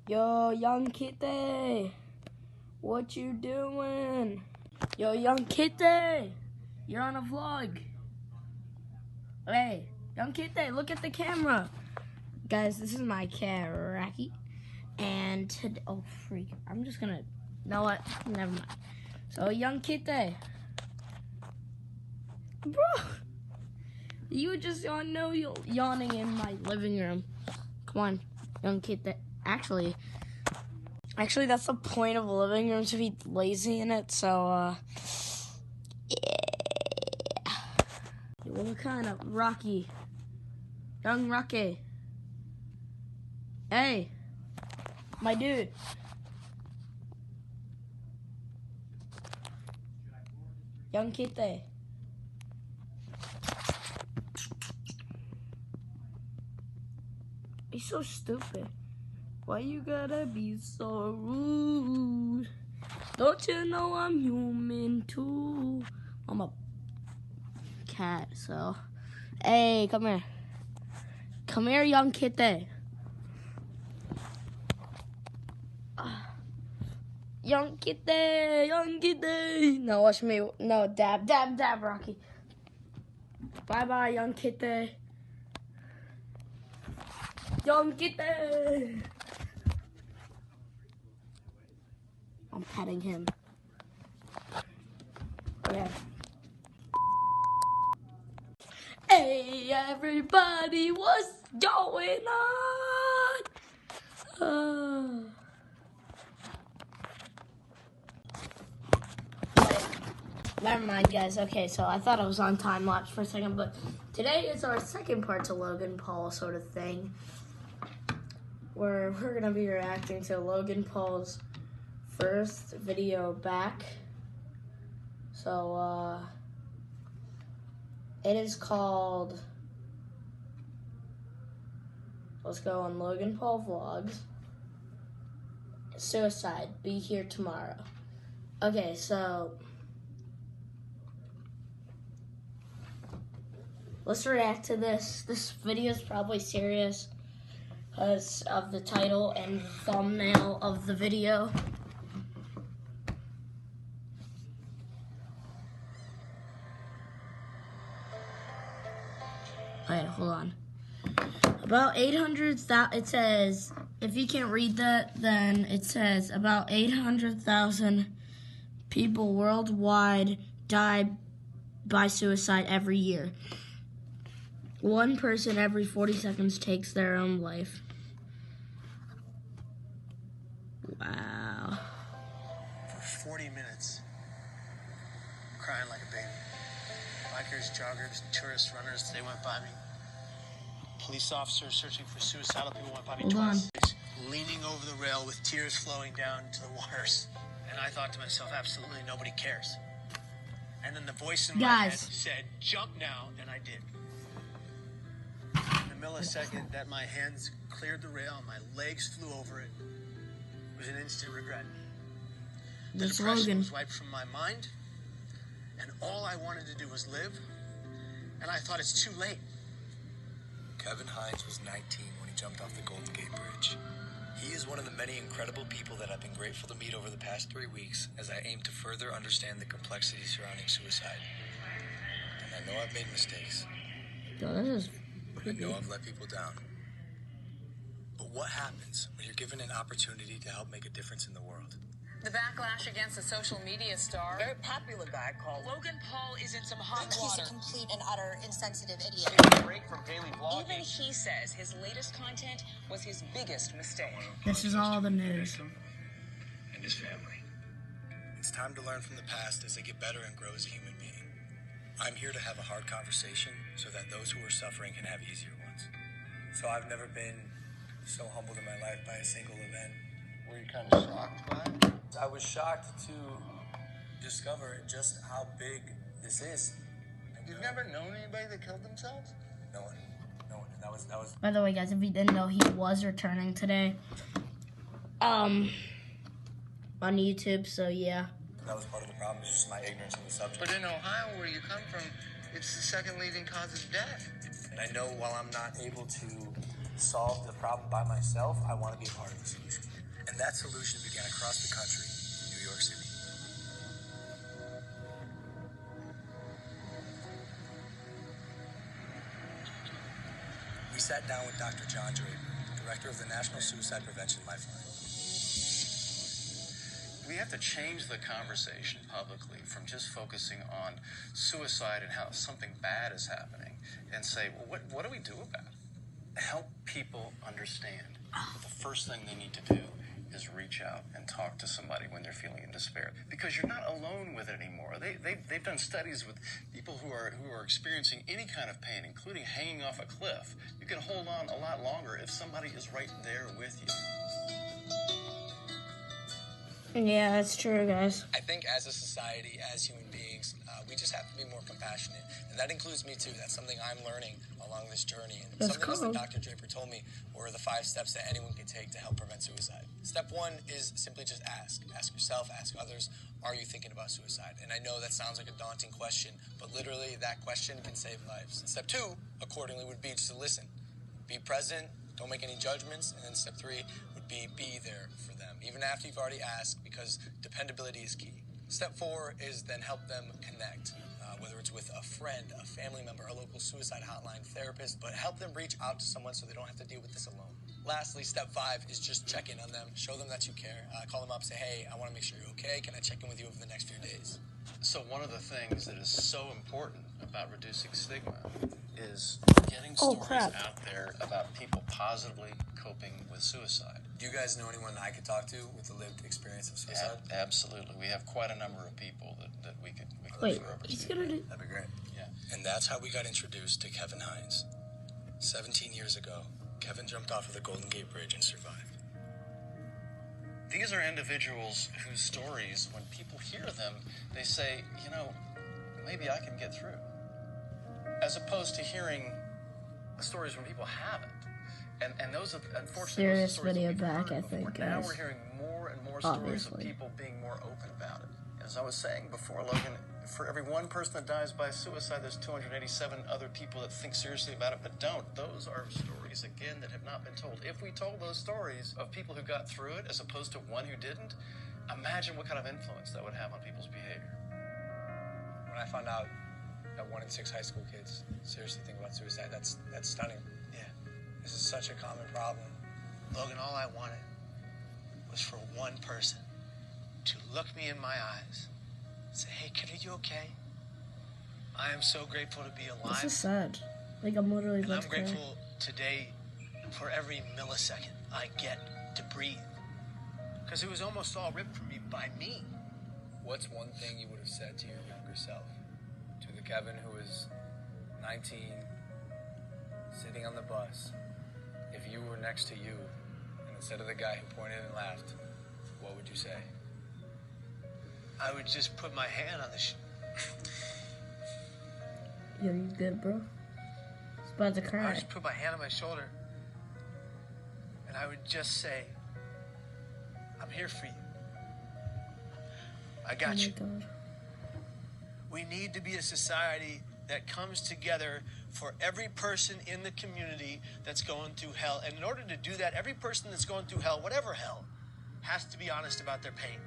Yo, young kitty, what you doing? Yo, young kitty, you're on a vlog. Hey, young kitty, look at the camera. Guys, this is my cat, Rocky. And today, oh freak, I'm just gonna, you know what, never mind. So, young kitty. Bro, you were just yawning in my living room. Come on, young kitty. Actually, that's the point of a living room, to be lazy in it, so, yeah. What kind of Rocky? Young Rocky. Hey, my dude. Young kitty. He's so stupid. Why you gotta be so rude? Don't you know I'm human too? I'm a cat, so. Hey, come here. Come here, young kitty. Young kitty, young kitty. No, watch me. No, dab, Rocky. Bye-bye, young kitty. Young kitty. I'm petting him. Okay. Hey, everybody, what's going on? Never mind, guys. Okay, so I thought I was on time lapse for a second, but today is our second part to Logan Paul sort of thing, where we're gonna be reacting to Logan Paul's first video back. So, it is called, let's go on Logan Paul Vlogs, Suicide, Be Here Tomorrow. Okay, so let's react to this. This video is probably serious because of the title and the thumbnail of the video. Okay, hold on. About 800,000, it says, if you can't read that, then it says about 800,000 people worldwide die by suicide every year. One person every 40 seconds takes their own life. Wow. For 40 minutes, crying like a baby. Bikers, joggers, tourists, runners, they went by me. Police officers searching for suicidal people went by me twice. Leaning over the rail with tears flowing down to the waters. And I thought to myself, absolutely nobody cares. And then the voice in my head said, jump now, and I did. In the millisecond that my hands cleared the rail and my legs flew over it, it was an instant regret. The depression was wiped from my mind, and all I wanted to do was live, and I thought it's too late. Kevin Hines was 19 when he jumped off the Golden Gate Bridge. He is one of the many incredible people that I've been grateful to meet over the past 3 weeks as I aim to further understand the complexity surrounding suicide. And I know I've made mistakes. I know I've let people down. But what happens when you're given an opportunity to help make a difference in the world? The backlash against the social media star, very popular guy called Logan Paul, is in some hot water. He's a complete and utter insensitive idiot. Taking a break from daily vlogging. Even he says his latest content was his biggest mistake. This is all the news. And his family. It's time to learn from the past as they get better and grow as a human being. I'm here to have a hard conversation so that those who are suffering can have easier ones. So I've never been so humbled in my life by a single event. Were you kind of shocked by it? I was shocked to discover just how big this is. You've never known anybody that killed themselves? No one. That was. By the way, guys, if you didn't know, he was returning today, on YouTube. So yeah. That was part of the problem. It's just my ignorance of the subject. But in Ohio, where you come from, it's the second leading cause of death. And I know while I'm not able to solve the problem by myself, I want to be a part of the solution. that solution began across the country in New York City. We sat down with Dr. John Draper, director of the National Suicide Prevention Lifeline. We have to change the conversation publicly from just focusing on suicide and how something bad is happening and say, well, what do we do about it? Help people understand that the first thing they need to do is reach out and talk to somebody when they're feeling in despair, because you're not alone with it anymore. They've done studies with people who are experiencing any kind of pain, including hanging off a cliff. You can hold on a lot longer if somebody is right there with you. Yeah, that's true, guys. I think as a society, as human beings, we just have to be more compassionate. And that includes me too. That's something I'm learning along this journey. And That's something else cool. that Dr. Draper told me were the 5 steps that anyone can take to help prevent suicide. Step 1 is simply just ask. Ask yourself, ask others, are you thinking about suicide? And I know that sounds like a daunting question, but literally that question can save lives. Step 2, accordingly, would be just to listen. Be present, don't make any judgments. And then step 3 would be there for them, even after you've already asked, because dependability is key. Step 4 is then help them connect, whether it's with a friend, a family member, a local suicide hotline, therapist, but help them reach out to someone so they don't have to deal with this alone. Lastly, step 5 is just check in on them, show them that you care, call them up, say, hey, I want to make sure you're okay, can I check in with you over the next few days? So one of the things that is so important about reducing stigma is getting Oh, stories crap. out there about people positively coping with suicide. Do you guys know anyone I could talk to with a lived experience of suicide? Absolutely. We have quite a number of people that we could Wait, refer over he's to. gonna do... That'd be great. Yeah. And that's how we got introduced to Kevin Hines. 17 years ago, Kevin jumped off of the Golden Gate Bridge and survived. These are individuals whose stories, when people hear them, they say, you know, maybe I can get through. As opposed to hearing stories when people haven't. And those are, unfortunately, Serious those are stories video that we've back, heard I before. think, Now guys. we're hearing more and more stories of Obviously. people being more open about it. As I was saying before, Logan, for every one person that dies by suicide, there's 287 other people that think seriously about it but don't. Those are stories, again, that have not been told. If we told those stories of people who got through it as opposed to one who didn't, imagine what kind of influence that would have on people's behavior. When I found out that 1 in 6 high school kids seriously think about suicide, that's stunning. Yeah. This is such a common problem. Logan, all I wanted was for one person to look me in my eyes, say, hey, kid, are you okay? I am so grateful to be alive. This is sad. Like, I'm literally And about I'm to cry. grateful today for every millisecond I get to breathe. Because it was almost all ripped from me by me. What's one thing you would have said to your younger self? To the Kevin who was 19, sitting on the bus, if you were next to you, and instead of the guy who pointed and laughed, what would you say? I would just put my hand on the Yo, you good, bro? He's about to I would cry. just put my hand on my shoulder, and I would just say, I'm here for you. I Oh got my you. god. We need to be a society that comes together for every person in the community that's going through hell. And in order to do that, every person that's going through hell, whatever hell, has to be honest about their pain.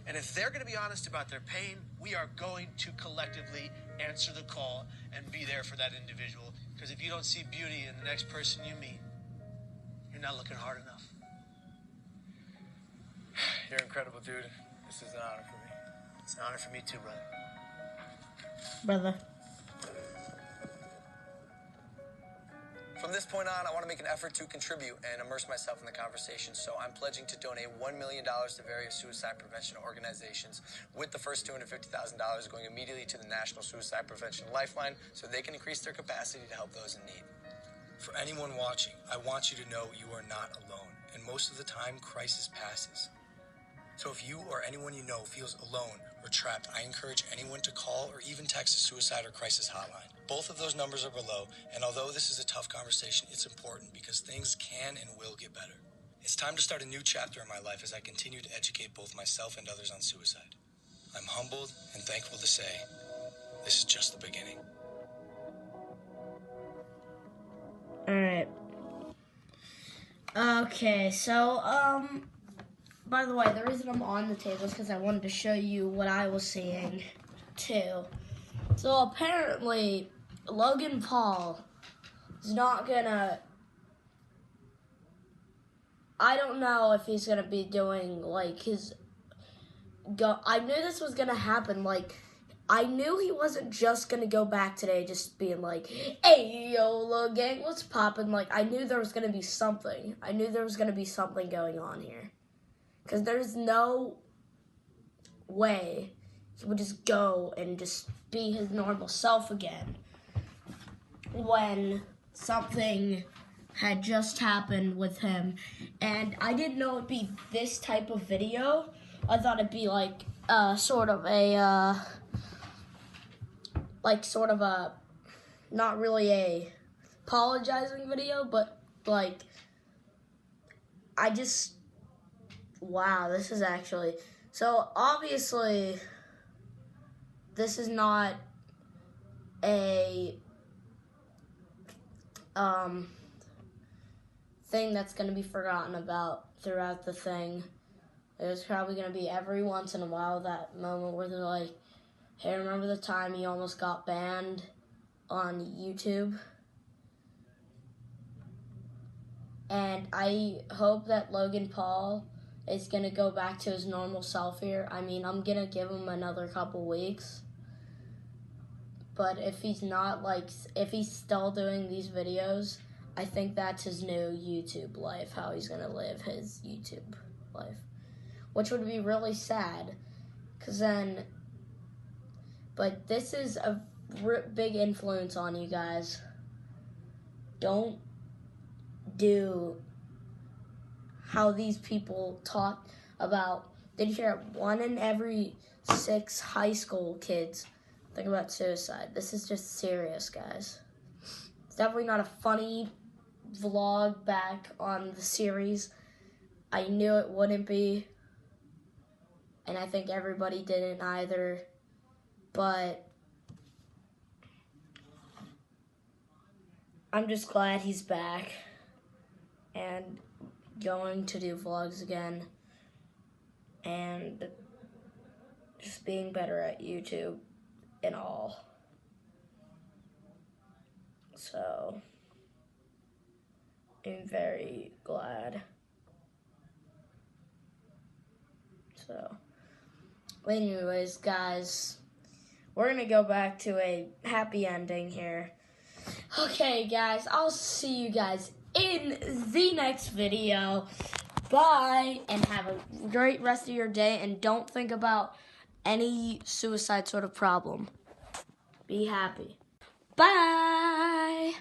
And if they're going to be honest about their pain, we are going to collectively answer the call and be there for that individual. Because if you don't see beauty in the next person you meet, you're not looking hard enough. You're incredible, dude. This is an honor for me. It's an honor for me too, brother. Brother. From this point on, I want to make an effort to contribute and immerse myself in the conversation, so I'm pledging to donate $1 million to various suicide prevention organizations, with the first $250,000 going immediately to the National Suicide Prevention Lifeline so they can increase their capacity to help those in need. For anyone watching, I want you to know you are not alone, and most of the time, crisis passes. So if you or anyone you know feels alone or trapped, I encourage anyone to call or even text a suicide or crisis hotline. Both of those numbers are below, and although this is a tough conversation, it's important because things can and will get better. It's time to start a new chapter in my life as I continue to educate both myself and others on suicide. I'm humbled and thankful to say, this is just the beginning. Alright. Okay, so, by the way, the reason I'm on the table is because I wanted to show you what I was seeing, too. So apparently, Logan Paul is not gonna... I don't know if he's gonna be doing, like, his... I knew this was gonna happen, like... I knew he wasn't just gonna go back today just being like, hey, yo, little gang, what's poppin'? Like, I knew there was gonna be something. I knew there was gonna be something going on here. Because there's no way he would just go and just be his normal self again when something had just happened with him. And I didn't know it'd be this type of video. I thought it'd be like sort of a not really a apologizing video, but like wow, this is actually, so obviously this is not a thing that's going to be forgotten about throughout the thing. There's probably going to be every once in a while that moment where they're like, hey, remember the time you almost got banned on YouTube? And I hope that Logan Paul is going to go back to his normal self here. I mean, I'm going to give him another couple weeks. But if he's not, like, if he's still doing these videos, I think that's his new YouTube life, how he's going to live his YouTube life. Which would be really sad. Because then, but this is a big influence on you guys. Don't do how these people talk about. Did you hear it? 1 in every 6 high school kids think about suicide. This is just serious, guys. It's definitely not a funny vlog back on the series. I knew it wouldn't be. And I think everybody didn't either. But I'm just glad he's back and going to do vlogs again and just being better at YouTube and all. So I'm very glad. So anyways, guys, we're gonna go back to a happy ending here. Okay, guys, I'll see you guys in the next video. Bye, and have a great rest of your day, and don't think about any suicide sort of problem. Be happy. Bye.